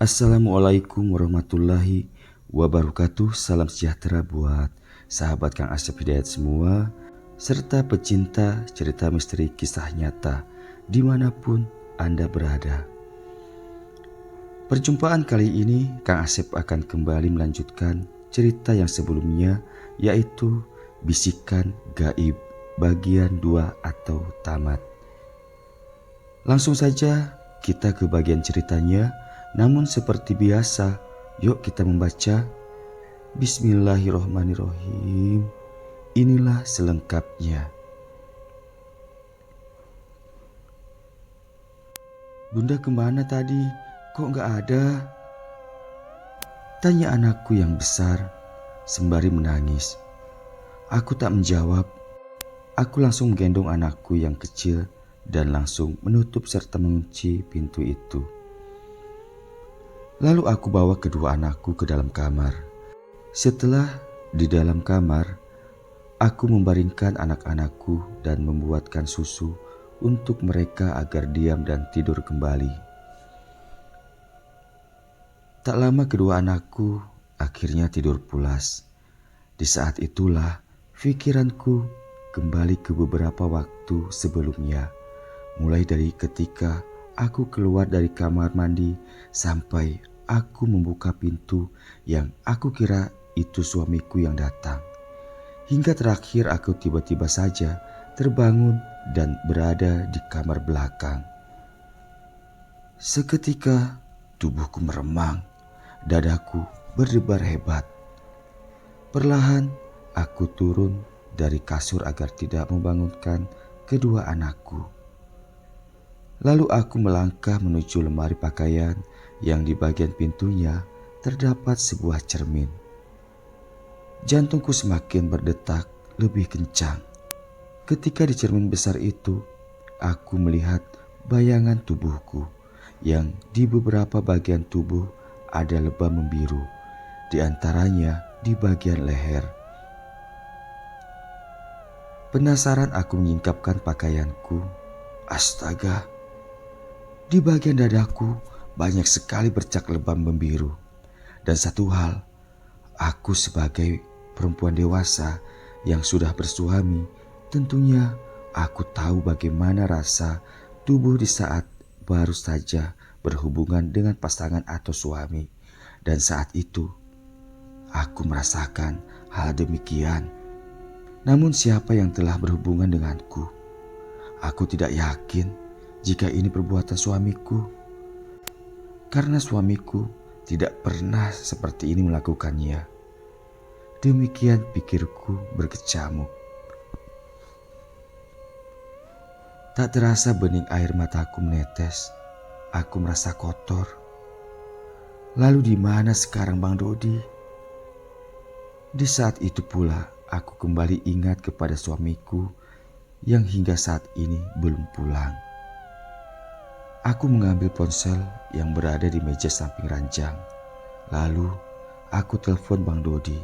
Assalamualaikum warahmatullahi wabarakatuh. Salam sejahtera buat sahabat Kang Asep Hidayat semua, serta pecinta cerita misteri kisah nyata dimanapun Anda berada. Perjumpaan kali ini Kang Asep akan kembali melanjutkan cerita yang sebelumnya, yaitu Bisikan Gaib bagian 2 atau tamat. Langsung saja kita ke bagian ceritanya. Namun seperti biasa, yuk kita membaca. Bismillahirrohmanirrohim. Inilah selengkapnya. Bunda kemana tadi? Kok gak ada? Tanya anakku yang besar sembari menangis. Aku tak menjawab. Aku langsung menggendong anakku yang kecil dan langsung menutup serta mengunci pintu itu. Lalu aku bawa kedua anakku ke dalam kamar. Setelah di dalam kamar, aku membaringkan anak-anakku dan membuatkan susu untuk mereka agar diam dan tidur kembali. Tak lama kedua anakku akhirnya tidur pulas. Di saat itulah pikiranku kembali ke beberapa waktu sebelumnya. Mulai dari ketika aku keluar dari kamar mandi sampai aku membuka pintu yang aku kira itu suamiku yang datang. Hingga terakhir aku tiba-tiba saja terbangun dan berada di kamar belakang. Seketika tubuhku meremang, dadaku berdebar hebat. Perlahan aku turun dari kasur agar tidak membangunkan kedua anakku. Lalu aku melangkah menuju lemari pakaian yang di bagian pintunya terdapat sebuah cermin. Jantungku semakin berdetak lebih kencang. Ketika di cermin besar itu, aku melihat bayangan tubuhku yang di beberapa bagian tubuh ada lebam membiru, di antaranya di bagian leher. Penasaran aku menyingkapkan pakaianku. Astaga! Di bagian dadaku banyak sekali bercak lebam membiru. Dan satu hal, aku sebagai perempuan dewasa yang sudah bersuami, tentunya aku tahu bagaimana rasa tubuh di saat baru saja berhubungan dengan pasangan atau suami. Dan saat itu, aku merasakan hal demikian. Namun siapa yang telah berhubungan denganku? Aku tidak yakin jika ini perbuatan suamiku, karena suamiku tidak pernah seperti ini melakukannya. Demikian pikirku berkecamuk. Tak terasa bening air mataku menetes. Aku merasa kotor. Lalu di mana sekarang Bang Dodi? Di saat itu pula aku kembali ingat kepada suamiku yang hingga saat ini belum pulang. Aku mengambil ponsel yang berada di meja samping ranjang. Lalu aku telepon Bang Dodi.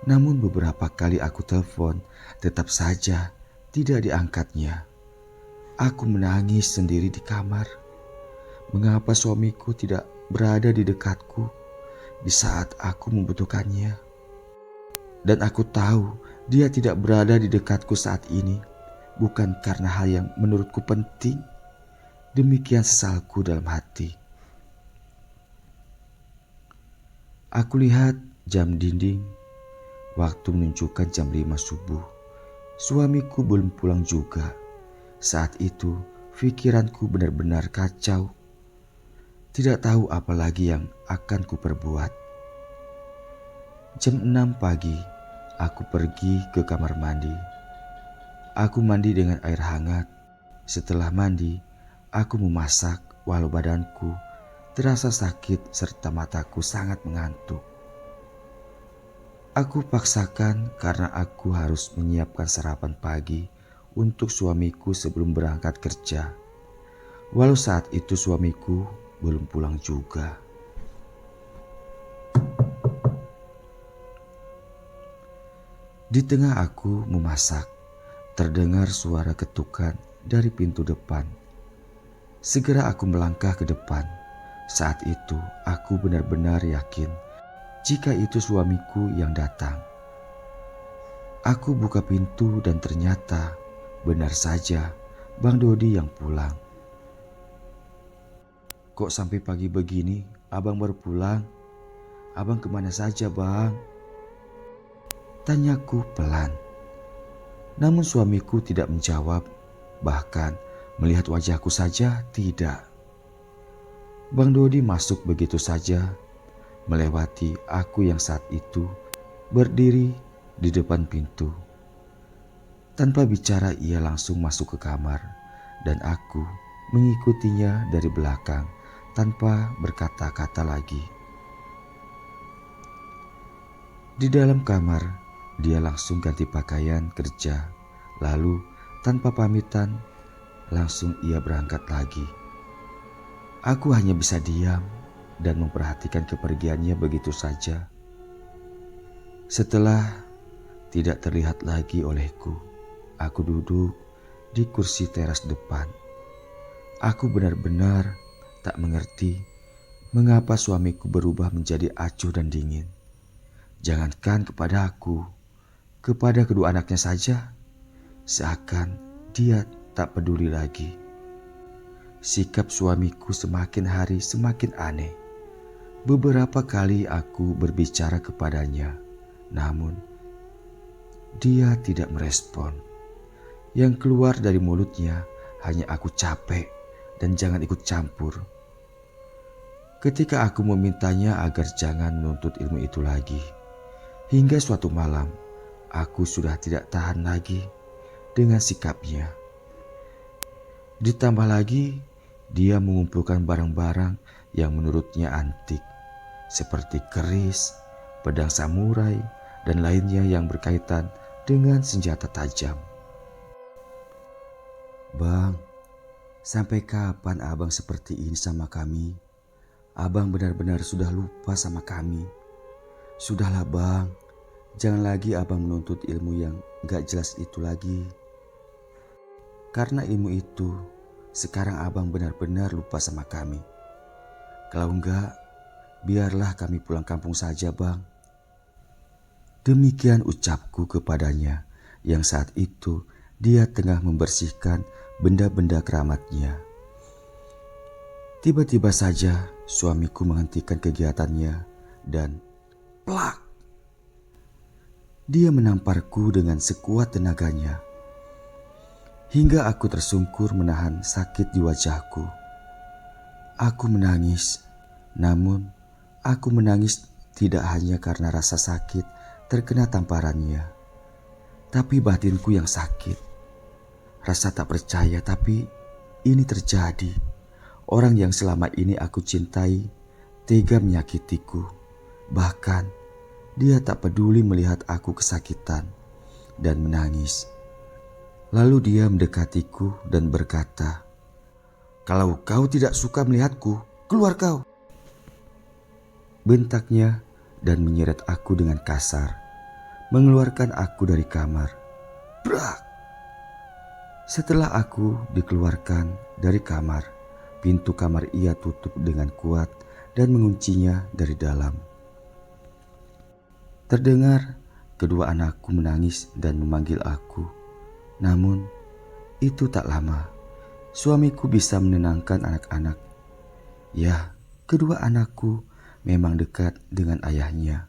Namun beberapa kali aku telepon, tetap saja tidak diangkatnya. Aku menangis sendiri di kamar. Mengapa suamiku tidak berada di dekatku di saat aku membutuhkannya? Dan aku tahu dia tidak berada di dekatku saat ini bukan karena hal yang menurutku penting. Demikian sesalku dalam hati. Aku lihat jam dinding. Waktu menunjukkan jam 5 subuh. Suamiku belum pulang juga. Saat itu pikiranku benar-benar kacau. Tidak tahu apa lagi yang akan kuperbuat. Jam 6 pagi aku pergi ke kamar mandi. Aku mandi dengan air hangat. Setelah mandi, aku memasak walau badanku terasa sakit serta mataku sangat mengantuk. Aku paksakan karena aku harus menyiapkan sarapan pagi untuk suamiku sebelum berangkat kerja. Walau saat itu suamiku belum pulang juga. Di tengah aku memasak, terdengar suara ketukan dari pintu depan. Segera aku melangkah ke depan. Saat itu aku benar-benar yakin jika itu suamiku yang datang. Aku buka pintu dan ternyata benar saja Bang Dodi yang pulang. "Kok sampai pagi begini abang baru pulang? Abang kemana saja bang?" tanyaku pelan. Namun suamiku tidak menjawab, bahkan melihat wajahku saja tidak. Bang Dodi masuk begitu saja, melewati aku yang saat itu berdiri di depan pintu. Tanpa bicara ia langsung masuk ke kamar dan aku mengikutinya dari belakang tanpa berkata-kata lagi. Di dalam kamar dia langsung ganti pakaian kerja, lalu tanpa pamitan langsung ia berangkat lagi. Aku hanya bisa diam dan memperhatikan kepergiannya begitu saja. Setelah tidak terlihat lagi olehku, aku duduk di kursi teras depan. Aku benar-benar tak mengerti mengapa suamiku berubah menjadi acuh dan dingin. Jangankan kepada aku, kepada kedua anaknya saja, seakan dia tak peduli lagi. Sikap suamiku semakin hari semakin aneh. Beberapa kali aku berbicara kepadanya, namun dia tidak merespon. Yang keluar dari mulutnya hanya "aku capek" dan "jangan ikut campur". Ketika aku memintanya agar jangan menuntut ilmu itu lagi, hingga suatu malam aku sudah tidak tahan lagi dengan sikapnya. Ditambah lagi dia mengumpulkan barang-barang yang menurutnya antik, seperti keris, pedang samurai, dan lainnya yang berkaitan dengan senjata tajam. "Bang, sampai kapan abang seperti ini sama kami? Abang benar-benar sudah lupa sama kami. Sudahlah bang, jangan lagi abang menuntut ilmu yang gak jelas itu lagi. Karena ilmu itu, sekarang abang benar-benar lupa sama kami. Kalau enggak, biarlah kami pulang kampung saja bang." Demikian ucapku kepadanya yang saat itu dia tengah membersihkan benda-benda keramatnya. Tiba-tiba saja suamiku menghentikan kegiatannya dan plak! Dia menamparku dengan sekuat tenaganya. Hingga aku tersungkur menahan sakit di wajahku. Aku menangis, namun aku menangis tidak hanya karena rasa sakit terkena tamparannya, tapi batinku yang sakit. Rasa tak percaya, tapi ini terjadi. Orang yang selama ini aku cintai tega menyakitiku. Bahkan dia tak peduli melihat aku kesakitan dan menangis. Lalu dia mendekatiku dan berkata, "Kalau kau tidak suka melihatku, keluar kau!" Bentaknya dan menyeret aku dengan kasar, mengeluarkan aku dari kamar. Brak! Setelah aku dikeluarkan dari kamar, pintu kamar ia tutup dengan kuat dan menguncinya dari dalam. Terdengar kedua anakku menangis dan memanggil aku. Namun itu tak lama, suamiku bisa menenangkan anak-anak. Ya, kedua anakku memang dekat dengan ayahnya.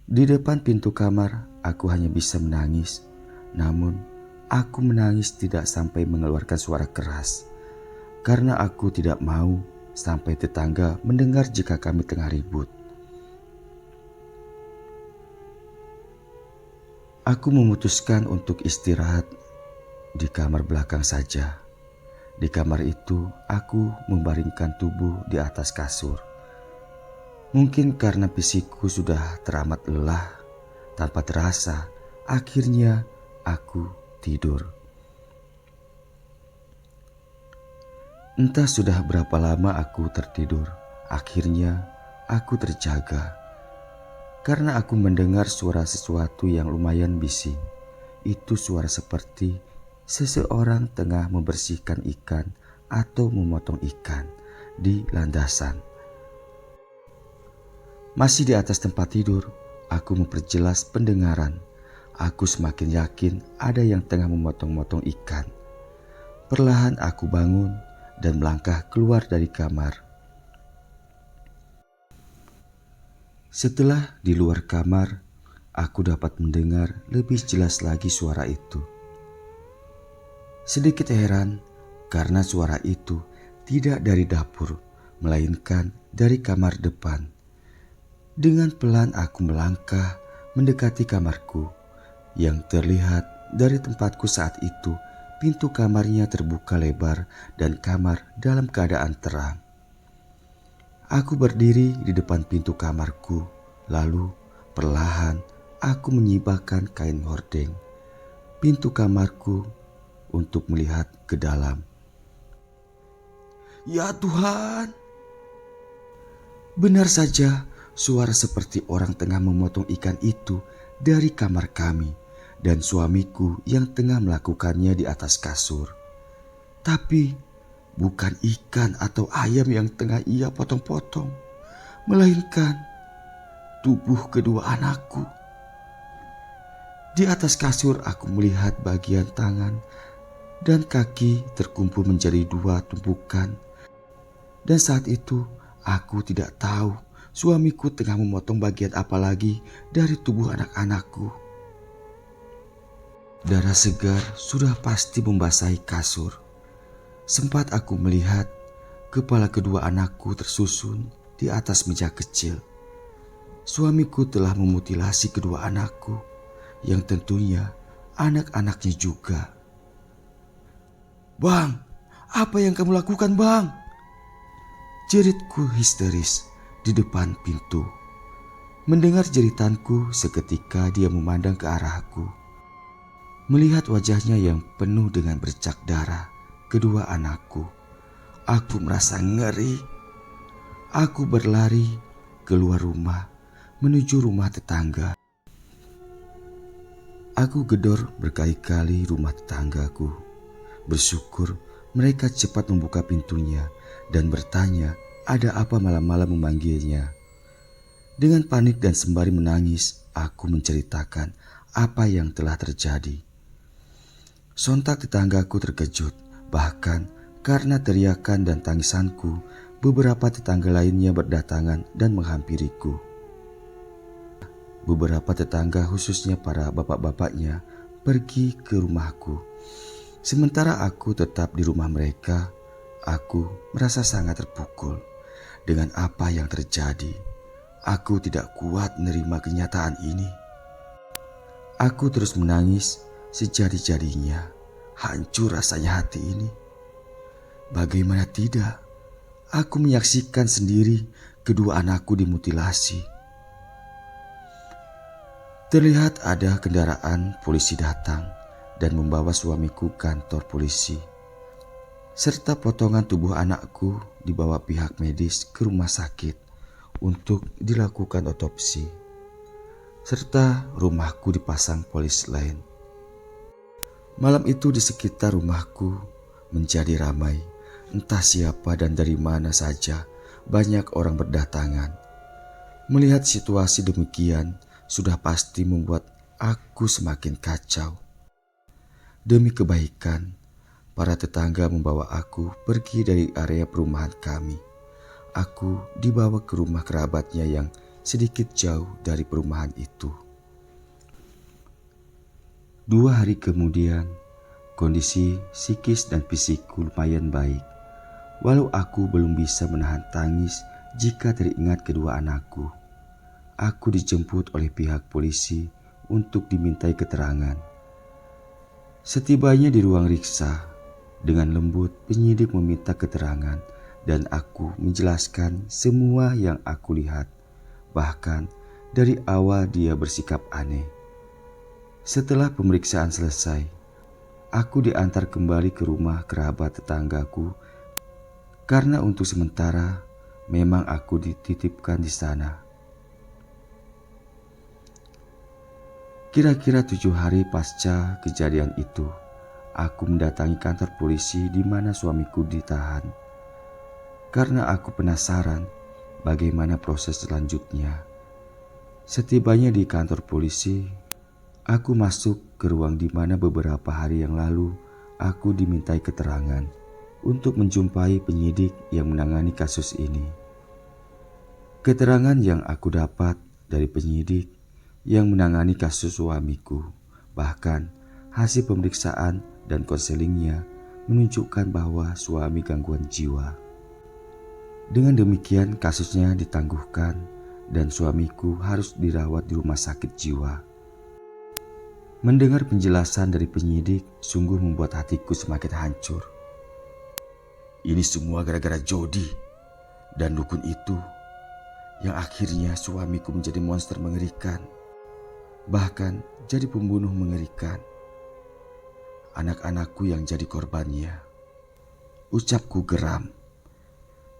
Di depan pintu kamar, aku hanya bisa menangis. Namun, aku menangis tidak sampai mengeluarkan suara keras. Karena aku tidak mau sampai tetangga mendengar jika kami tengah ribut. Aku memutuskan untuk istirahat di kamar belakang saja. Di kamar itu, aku membaringkan tubuh di atas kasur. Mungkin karena fisikku sudah teramat lelah, tanpa terasa, akhirnya aku tidur. Entah sudah berapa lama aku tertidur, akhirnya aku terjaga. Karena aku mendengar suara sesuatu yang lumayan bising. Itu suara seperti seseorang tengah membersihkan ikan atau memotong ikan di landasan. Masih di atas tempat tidur, aku memperjelas pendengaran. Aku semakin yakin ada yang tengah memotong-motong ikan. Perlahan aku bangun dan melangkah keluar dari kamar. Setelah di luar kamar, aku dapat mendengar lebih jelas lagi suara itu. Sedikit heran karena suara itu tidak dari dapur, melainkan dari kamar depan. Dengan pelan aku melangkah mendekati kamarku. Yang terlihat dari tempatku saat itu, pintu kamarnya terbuka lebar dan kamar dalam keadaan terang. Aku berdiri di depan pintu kamarku, lalu perlahan aku menyibakkan kain hordeng pintu kamarku untuk melihat ke dalam. Ya Tuhan! Benar saja, suara seperti orang tengah memotong ikan itu dari kamar kami dan suamiku yang tengah melakukannya di atas kasur. Tapi bukan ikan atau ayam yang tengah ia potong-potong, melainkan tubuh kedua anakku. Di atas kasur aku melihat bagian tangan dan kaki terkumpul menjadi dua tumpukan. Dan saat itu aku tidak tahu suamiku tengah memotong bagian apa lagi dari tubuh anak-anakku. Darah segar sudah pasti membasahi kasur. Sempat aku melihat kepala kedua anakku tersusun di atas meja kecil. Suamiku telah memutilasi kedua anakku, yang tentunya anak-anaknya juga. "Bang, apa yang kamu lakukan, Bang?" jeritku histeris di depan pintu. Mendengar jeritanku, seketika dia memandang ke arahku. Melihat wajahnya yang penuh dengan bercak darah kedua anakku, aku merasa ngeri. Aku berlari keluar rumah menuju rumah tetangga. Aku gedor berkali-kali rumah tetanggaku. Bersyukur mereka cepat membuka pintunya dan bertanya ada apa malam-malam memanggilnya. Dengan panik dan sembari menangis, aku menceritakan apa yang telah terjadi. Sontak tetanggaku terkejut, bahkan karena teriakan dan tangisanku, beberapa tetangga lainnya berdatangan dan menghampiriku. Beberapa tetangga, khususnya para bapak-bapaknya, pergi ke rumahku. Sementara aku tetap di rumah mereka, aku merasa sangat terpukul dengan apa yang terjadi. Aku tidak kuat menerima kenyataan ini. Aku terus menangis sejadi-jadinya. Hancur rasanya hati ini. Bagaimana tidak, aku menyaksikan sendiri kedua anakku dimutilasi. Terlihat ada kendaraan polisi datang dan membawa suamiku ke kantor polisi, serta potongan tubuh anakku dibawa pihak medis ke rumah sakit untuk dilakukan otopsi, serta rumahku dipasang polis lain. Malam itu di sekitar rumahku menjadi ramai. Entah siapa dan dari mana saja banyak orang berdatangan. Melihat situasi demikian sudah pasti membuat aku semakin kacau. Demi kebaikan, para tetangga membawa aku pergi dari area perumahan kami. Aku dibawa ke rumah kerabatnya yang sedikit jauh dari perumahan itu. 2 hari kemudian, kondisi psikis dan fisikku lumayan baik. Walau aku belum bisa menahan tangis jika teringat kedua anakku. Aku dijemput oleh pihak polisi untuk dimintai keterangan. Setibanya di ruang riksa, dengan lembut penyidik meminta keterangan dan aku menjelaskan semua yang aku lihat. Bahkan dari awal dia bersikap aneh. Setelah pemeriksaan selesai, aku diantar kembali ke rumah kerabat tetanggaku karena untuk sementara memang aku dititipkan di sana. Kira-kira 7 hari pasca kejadian itu, aku mendatangi kantor polisi di mana suamiku ditahan. karena aku penasaran bagaimana proses selanjutnya. Setibanya di kantor polisi, aku masuk ke ruang di mana beberapa hari yang lalu aku dimintai keterangan untuk menjumpai penyidik yang menangani kasus ini. Keterangan yang aku dapat dari penyidik yang menangani kasus suamiku, bahkan hasil pemeriksaan dan konselingnya menunjukkan bahwa suami gangguan jiwa. Dengan demikian kasusnya ditangguhkan dan suamiku harus dirawat di rumah sakit jiwa. Mendengar penjelasan dari penyidik sungguh membuat hatiku semakin hancur. Ini semua gara-gara Jody dan dukun itu yang akhirnya suamiku menjadi monster mengerikan, bahkan jadi pembunuh mengerikan. Anak-anakku yang jadi korbannya. Ucapku geram.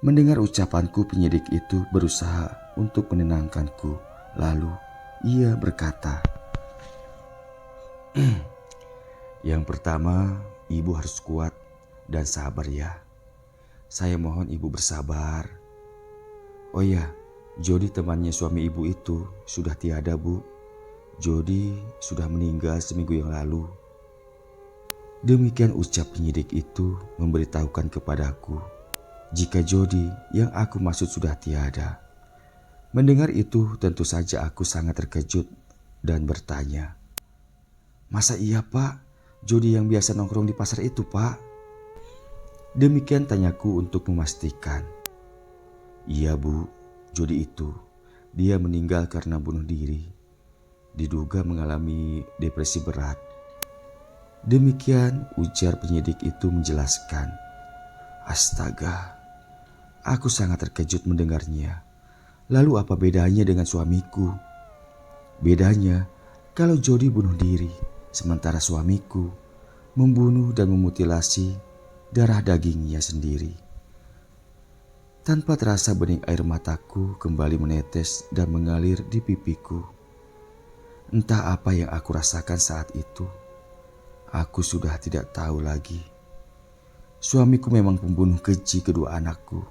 Mendengar ucapanku, penyidik itu berusaha untuk menenangkanku. Lalu ia berkata, "Yang pertama, ibu harus kuat dan sabar ya. Saya mohon ibu bersabar. Oh ya, Jody temannya suami ibu itu sudah tiada, Bu. Jody sudah meninggal seminggu yang lalu." Demikian ucap penyidik itu memberitahukan kepadaku jika Jody yang aku maksud sudah tiada. Mendengar itu tentu saja aku sangat terkejut dan bertanya, "Masa iya, Pak? Jody yang biasa nongkrong di pasar itu, Pak?" Demikian tanyaku untuk memastikan. "Iya, Bu, Jody itu. Dia meninggal karena bunuh diri. Diduga mengalami depresi berat." Demikian ujar penyidik itu menjelaskan. Astaga, aku sangat terkejut mendengarnya. Lalu apa bedanya dengan suamiku? Bedanya kalau Jody bunuh diri, sementara suamiku membunuh dan memutilasi darah dagingnya sendiri. Tanpa terasa bening air mataku kembali menetes dan mengalir di pipiku. Entah apa yang aku rasakan saat itu. Aku sudah tidak tahu lagi. Suamiku memang pembunuh keji kedua anakku,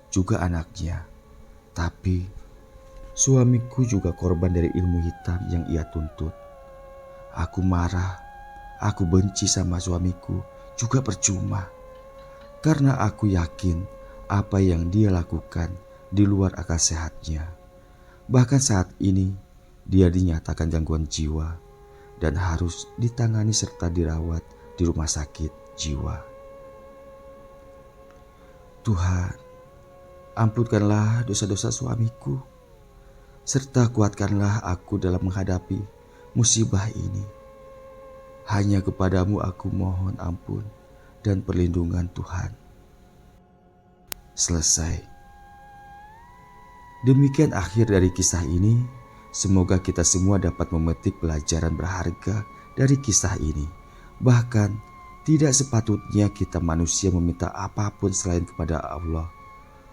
juga anaknya. Tapi suamiku juga korban dari ilmu hitam yang ia tuntut. Aku marah, aku benci sama suamiku juga percuma. Karena aku yakin apa yang dia lakukan di luar akal sehatnya. Bahkan saat ini dia dinyatakan gangguan jiwa dan harus ditangani serta dirawat di rumah sakit jiwa. Tuhan, ampunkanlah dosa-dosa suamiku, serta kuatkanlah aku dalam menghadapi musibah ini. Hanya kepadamu aku mohon ampun dan perlindungan Tuhan. Selesai. Demikian akhir dari kisah ini. Semoga kita semua dapat memetik pelajaran berharga dari kisah ini. Bahkan tidak sepatutnya kita manusia meminta apapun selain kepada Allah.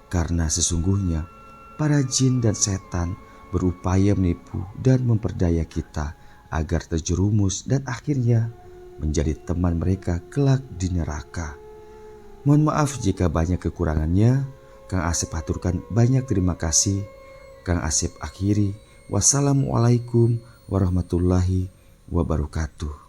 Karena sesungguhnya para jin dan setan berupaya menipu dan memperdaya kita agar terjerumus dan akhirnya menjadi teman mereka kelak di neraka. Mohon maaf jika banyak kekurangannya. Kang Asep haturkan banyak terima kasih. Kang Asep akhiri. Wassalamualaikum warahmatullahi wabarakatuh.